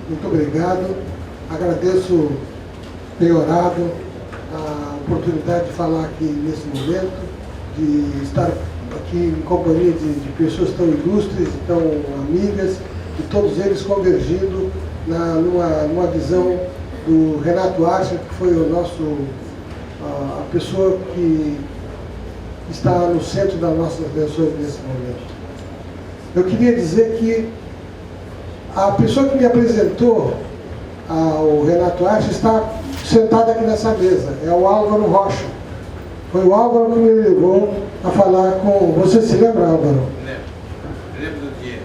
Muito obrigado. Agradeço, Penhorado, a oportunidade de falar aqui nesse momento, de estar aqui em companhia de pessoas tão ilustres, tão amigas, e todos eles convergindo numa visão do Renato Archer, que foi a pessoa que está no centro das nossas atenções nesse momento. Eu queria dizer que a pessoa que me apresentou ao Renato Archer está sentada aqui nessa mesa, é o Álvaro Rocha. Foi o Álvaro que me levou a falar com... Você se lembra, Álvaro? Lembro do dia.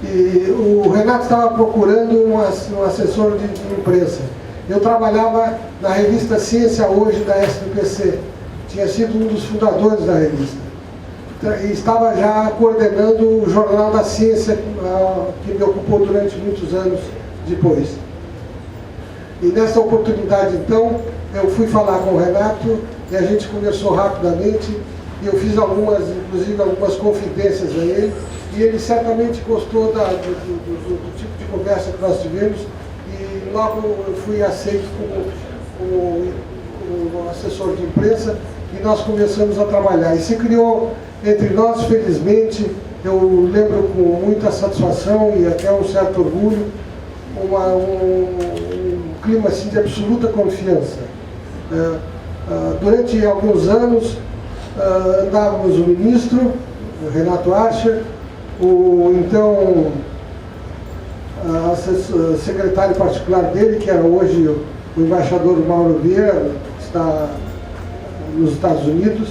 E o Renato estava procurando um assessor de imprensa. Eu trabalhava na revista Ciência Hoje, da SPPC. Tinha sido um dos fundadores da revista. E estava já coordenando o Jornal da Ciência, que me ocupou durante muitos anos depois. E nessa oportunidade, então, eu fui falar com o Renato e a gente conversou rapidamente e eu fiz inclusive algumas confidências a ele, e ele certamente gostou do tipo de conversa que nós tivemos, e logo eu fui aceito como assessor de imprensa e nós começamos a trabalhar. E se criou entre nós, felizmente, eu lembro com muita satisfação e até um certo orgulho, um clima assim, de absoluta confiança. Durante alguns anos, andávamos o ministro, o Renato Archer, o então secretário particular dele, que era hoje o embaixador Mauro Vieira, que está nos Estados Unidos,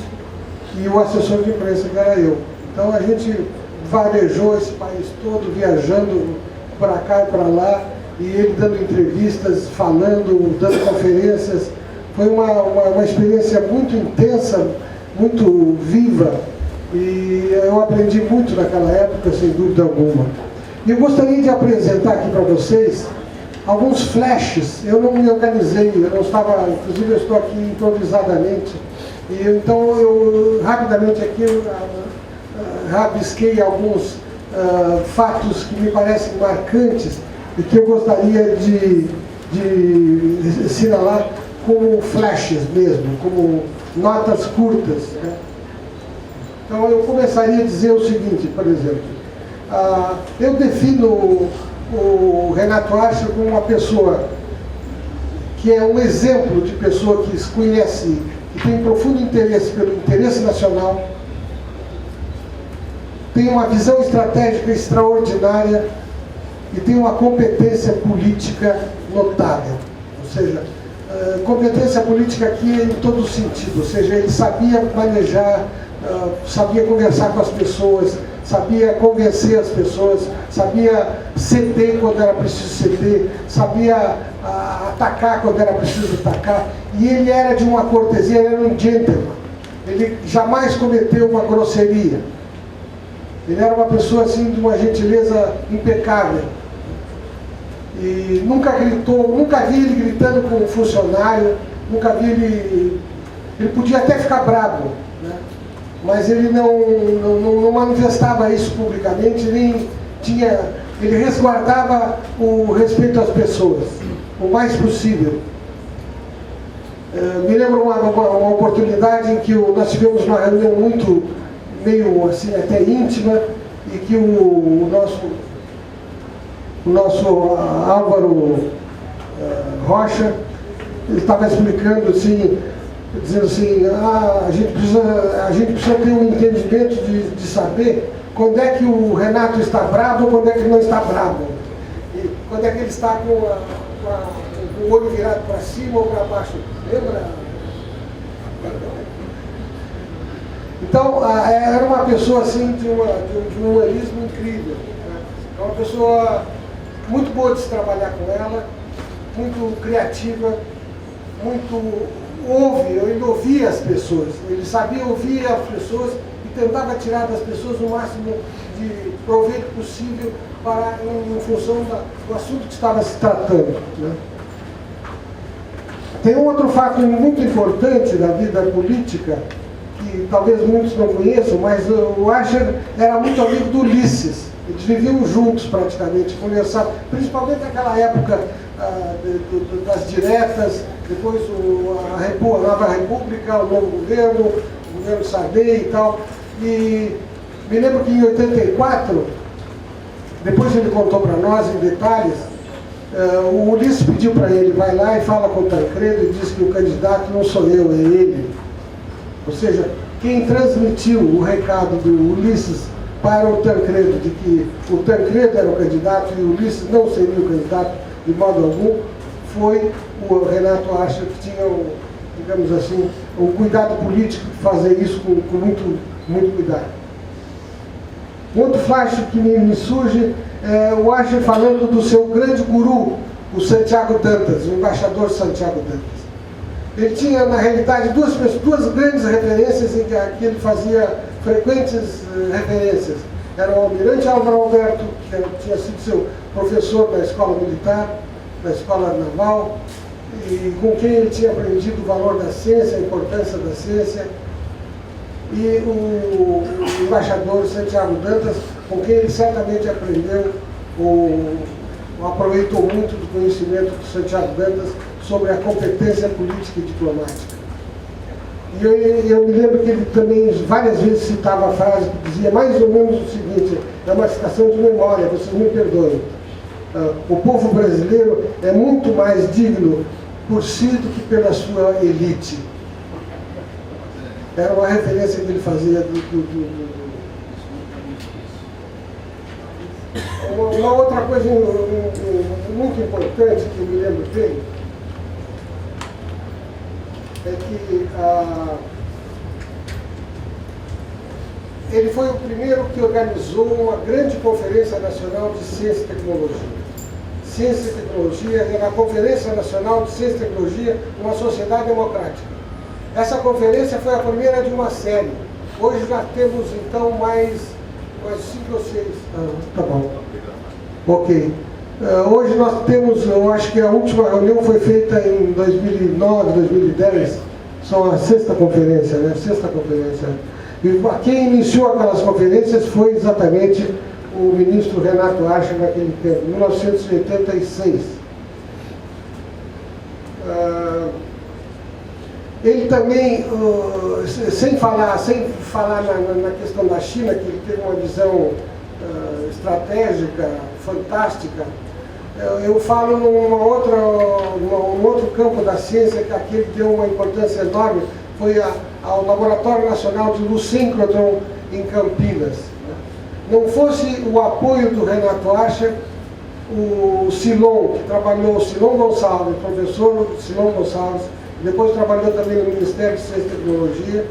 e o assessor de imprensa, que era eu. Então a gente varejou esse país todo, viajando para cá e para lá, e ele dando entrevistas, falando, dando conferências. Foi uma experiência muito intensa, muito viva, e eu aprendi muito naquela época, sem dúvida alguma. E eu gostaria de apresentar aqui para vocês alguns flashes. Eu não me organizei, eu não estava, inclusive eu estou aqui improvisadamente, e então eu rapidamente aqui rabisquei alguns fatos que me parecem marcantes e que eu gostaria de assinalar como flashes mesmo, como notas curtas, né? Então eu começaria a dizer o seguinte, por exemplo, eu defino o Renato Archer como uma pessoa que é um exemplo de pessoa que se conhece, que tem um profundo interesse pelo interesse nacional, tem uma visão estratégica extraordinária e tem uma competência política notável. Ou seja, competência política aqui em todo sentido, ou seja, ele sabia manejar, sabia conversar com as pessoas, sabia convencer as pessoas, sabia ceder quando era preciso ceder, sabia atacar quando era preciso atacar, e ele era de uma cortesia, ele era um gentleman, ele jamais cometeu uma grosseria, ele era uma pessoa assim de uma gentileza impecável, e nunca gritou, nunca vi ele gritando com um funcionário, nunca vi ele podia até ficar bravo, né? Mas ele não manifestava isso publicamente, nem tinha, ele resguardava o respeito às pessoas, o mais possível. Me lembro uma oportunidade em que nós tivemos uma reunião meio assim, até íntima, e que o nosso Álvaro Rocha, ele estava explicando assim, dizendo assim, a gente precisa ter um entendimento de saber quando é que o Renato está bravo ou quando é que ele não está bravo. E quando é que ele está com o olho virado para cima ou para baixo. Lembra? Então, era uma pessoa assim de um humanismo incrível. Né? É uma pessoa muito boa de se trabalhar com ela, muito criativa, ele ouvia as pessoas, ele sabia ouvir as pessoas e tentava tirar das pessoas o máximo de proveito possível em função do assunto que estava se tratando. Né? Tem um outro fato muito importante da vida política, que talvez muitos não conheçam, mas o Archer era muito amigo do Ulisses. Eles viviam juntos praticamente, conversavam, principalmente naquela época das diretas, depois a Nova República, o novo governo, o governo Sarney e tal. E me lembro que em 84, depois ele contou para nós em detalhes, o Ulisses pediu para ele, vai lá e fala com o Tancredo e diz que o candidato não sou eu, é ele. Ou seja, quem transmitiu o recado do Ulisses para o Tancredo, de que o Tancredo era o candidato e o Ulisses não seria o candidato de modo algum, foi o Renato Archer, que tinha, digamos assim, o cuidado político de fazer isso com muito, muito cuidado. Outro flash que me surge é o Archer falando do seu grande guru, o Santiago Dantas, o embaixador Santiago Dantas. Ele tinha, na realidade, duas grandes referências em que ele fazia frequentes referências. Era o almirante Álvaro Alberto, que tinha sido seu professor na escola militar, na escola naval, e com quem ele tinha aprendido o valor da ciência, a importância da ciência. E o embaixador Santiago Dantas, com quem ele certamente aprendeu, aproveitou muito do conhecimento do Santiago Dantas sobre a competência política e diplomática. E eu me lembro que ele também várias vezes citava a frase que dizia mais ou menos o seguinte, é uma citação de memória, vocês me perdoem. O povo brasileiro é muito mais digno por si do que pela sua elite. Era uma referência que ele fazia Uma outra coisa muito importante que eu me lembro bem é que ele foi o primeiro que organizou uma grande conferência nacional de ciência e tecnologia. Ciência e tecnologia era a Conferência Nacional de Ciência e Tecnologia, uma sociedade democrática. Essa conferência foi a primeira de uma série. Hoje já temos, então, mais 5 ou 6. Tá bom. Ok. Hoje nós temos, eu acho que a última reunião foi feita em 2009, 2010. São a 6ª conferência, né? 6ª conferência. E quem iniciou aquelas conferências foi exatamente o ministro Renato Archer naquele tempo, 1986. Ele também, sem falar na questão da China, que ele teve uma visão estratégica, fantástica, eu falo num outro campo da ciência, que aquele deu uma importância enorme, foi ao Laboratório Nacional de Luz Síncrotron em Campinas. Não fosse o apoio do Renato Archer, o Silon, que trabalhou, Silon Gonçalves, professor Silon Gonçalves, depois trabalhou também no Ministério de Ciência e Tecnologia,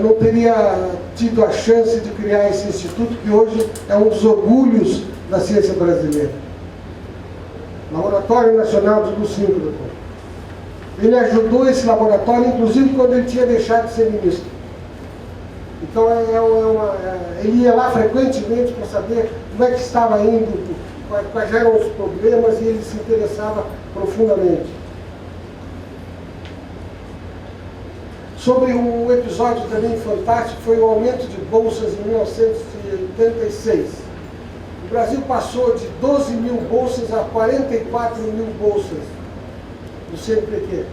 não teria tido a chance de criar esse instituto, que hoje é um dos orgulhos da ciência brasileira. Laboratório Nacional de Luz Síncrotron. Ele ajudou esse laboratório, inclusive quando ele tinha deixado de ser ministro. Então ele ia lá frequentemente para saber como é que estava indo, quais eram os problemas, e ele se interessava profundamente. Sobre um episódio também fantástico, foi o aumento de bolsas em 1986. O Brasil passou de 12 mil bolsas a 44 mil bolsas do CNPq.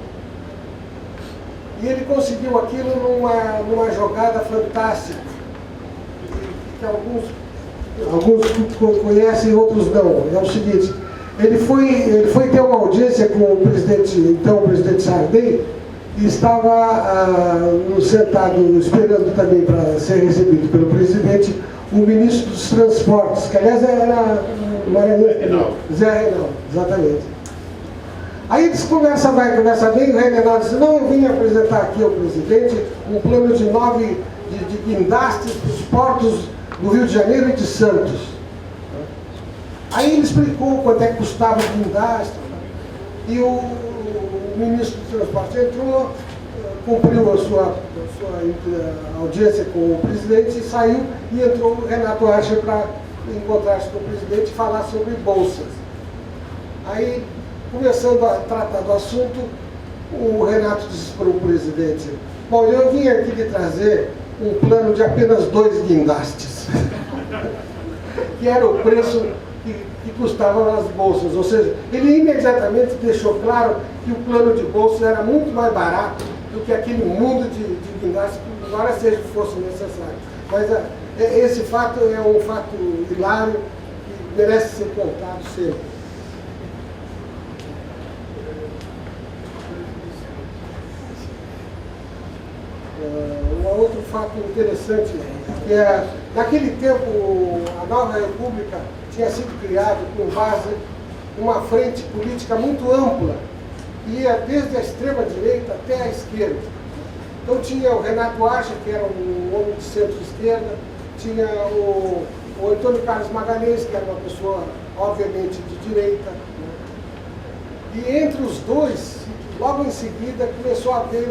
E ele conseguiu aquilo numa jogada fantástica, que alguns conhecem, outros não. É o seguinte, ele foi ter uma audiência com o presidente, então o presidente Sarney, e estava sentado esperando também para ser recebido pelo presidente o ministro dos Transportes, que aliás era Zé Reinaldo, exatamente. Aí eles conversa bem, o Reinaldo disse, não, eu vim apresentar aqui ao presidente um plano de 9 guindastes para os portos do Rio de Janeiro e de Santos. Aí ele explicou quanto é que custava o guindaste, e o ministro do Transporte entrou, cumpriu a sua audiência com o presidente e saiu, e entrou o Renato Archer para encontrar-se com o presidente e falar sobre bolsas. Aí, começando a tratar do assunto, o Renato disse para o presidente, bom, eu vim aqui lhe trazer um plano de apenas 2 guindastes. que era o preço que custavam as bolsas. Ou seja, ele imediatamente deixou claro que o plano de bolsas era muito mais barato do que aquele mundo de guindaste, embora seja fosse necessário. Mas esse fato é um fato hilário que merece ser contado sempre. Um outro fato interessante que é, naquele tempo, a nova república tinha sido criada com base numa frente política muito ampla, que ia desde a extrema-direita até a esquerda. Então tinha o Renato Archer, que era um homem de centro-esquerda, tinha o Antônio Carlos Magalhães, que era uma pessoa, obviamente, de direita, né? E entre os dois, logo em seguida, começou a haver,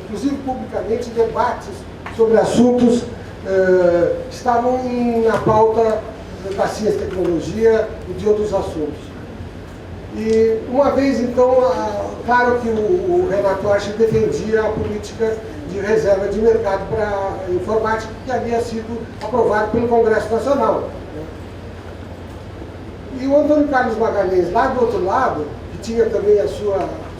inclusive publicamente, debates sobre assuntos que estavam na pauta da ciência e tecnologia e de outros assuntos. E uma vez, então, claro que o Renato Archer defendia a política de reserva de mercado para informática que havia sido aprovado pelo Congresso Nacional. E o Antônio Carlos Magalhães, lá do outro lado, que tinha também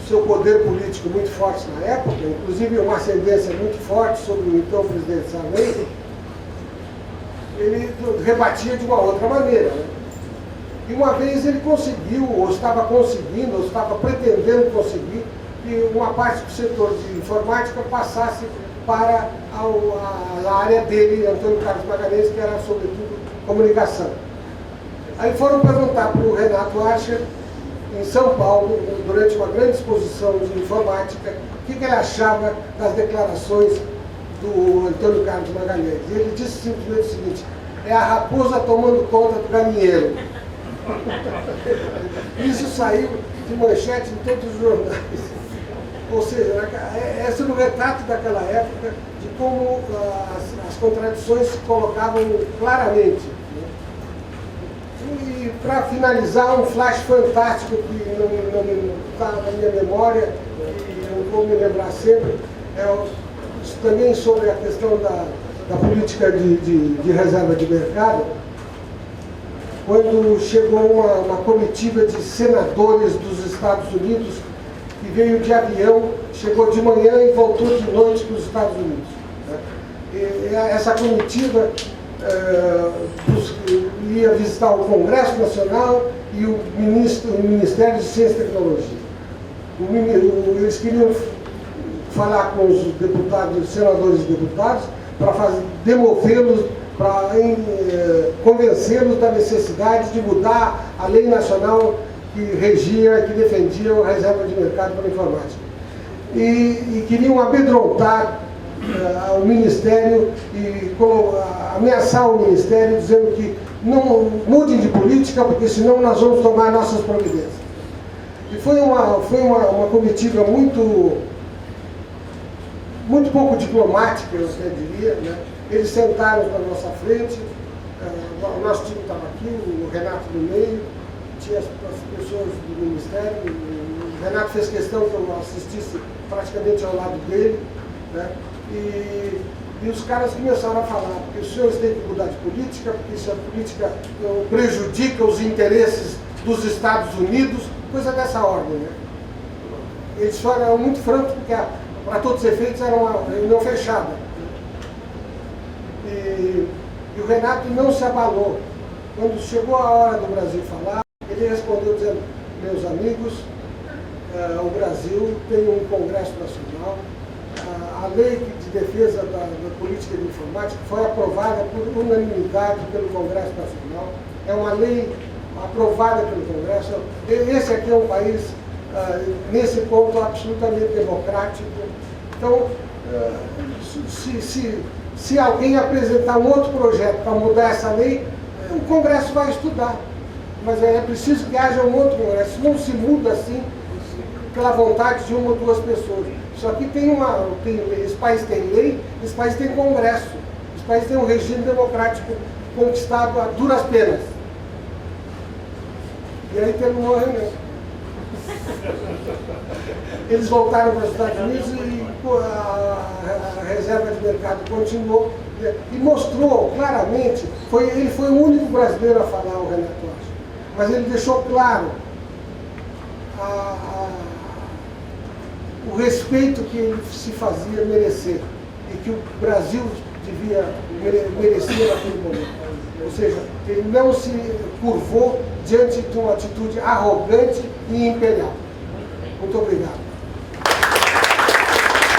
seu poder político muito forte na época, inclusive uma ascendência muito forte sobre o então presidente Sarney, ele rebatia de uma outra maneira, né? E uma vez ele conseguiu, ou estava conseguindo, ou estava pretendendo conseguir, que uma parte do setor de informática passasse para a área dele, Antônio Carlos Magalhães, que era sobretudo comunicação. Aí foram perguntar para o Renato Archer, em São Paulo, durante uma grande exposição de informática, o que ele achava das declarações do Antônio Carlos Magalhães. E ele disse simplesmente o seguinte: é a raposa tomando conta do galinheiro. Isso saiu de manchete em todos os jornais. Ou seja, esse é um retrato daquela época de como as contradições se colocavam claramente. E para finalizar, um flash fantástico que não está na minha memória e eu vou me lembrar sempre, também sobre a questão da política de reserva de mercado, quando chegou uma comitiva de senadores dos Estados Unidos que veio de avião, chegou de manhã e voltou de noite para os Estados Unidos, né? E essa comitiva ia visitar o Congresso Nacional e o Ministério de Ciência e Tecnologia. Eles queriam falar com os deputados, senadores e deputados, para demovê-los, para convencê-los da necessidade de mudar a lei nacional que regia, que defendia a reserva de mercado para a informática. E queriam amedrontar o Ministério e ameaçar o Ministério, dizendo que não mudem de política, porque senão nós vamos tomar nossas providências. E foi uma comitiva muito pouco diplomática, eu até diria, né? Eles sentaram na nossa frente, o nosso time estava aqui, o Renato no meio, tinha as pessoas do Ministério, o Renato fez questão que eu assistisse praticamente ao lado dele, né? E os caras começaram a falar, porque os senhores têm que mudar de política, porque se a política prejudica os interesses dos Estados Unidos, coisa dessa ordem, né? Eles eram muito francos, porque para todos os efeitos era uma reunião fechada. E o Renato não se abalou. Quando chegou a hora do Brasil falar, ele respondeu dizendo: meus amigos, o Brasil tem um Congresso Nacional, a lei de defesa da política de informática foi aprovada por unanimidade pelo Congresso Nacional, é uma lei aprovada pelo Congresso. Esse aqui é um país, nesse ponto, absolutamente democrático. Então, se alguém apresentar um outro projeto para mudar essa lei, o Congresso vai estudar. Mas é preciso que haja um outro Congresso. Não se muda assim, pela vontade de uma ou duas pessoas. Isso aqui esse país tem lei, esse país tem Congresso. Esse país tem um regime democrático conquistado a duras penas. E aí terminou a reunião. Eles voltaram para os Estados Unidos e a reserva de mercado continuou, E mostrou claramente, ele foi o único brasileiro a falar, o Renato Rocha, mas ele deixou claro o respeito que ele se fazia merecer e que o Brasil devia merecer naquele momento. Ou seja, ele não se curvou diante de uma atitude arrogante e imperial. Muito obrigado.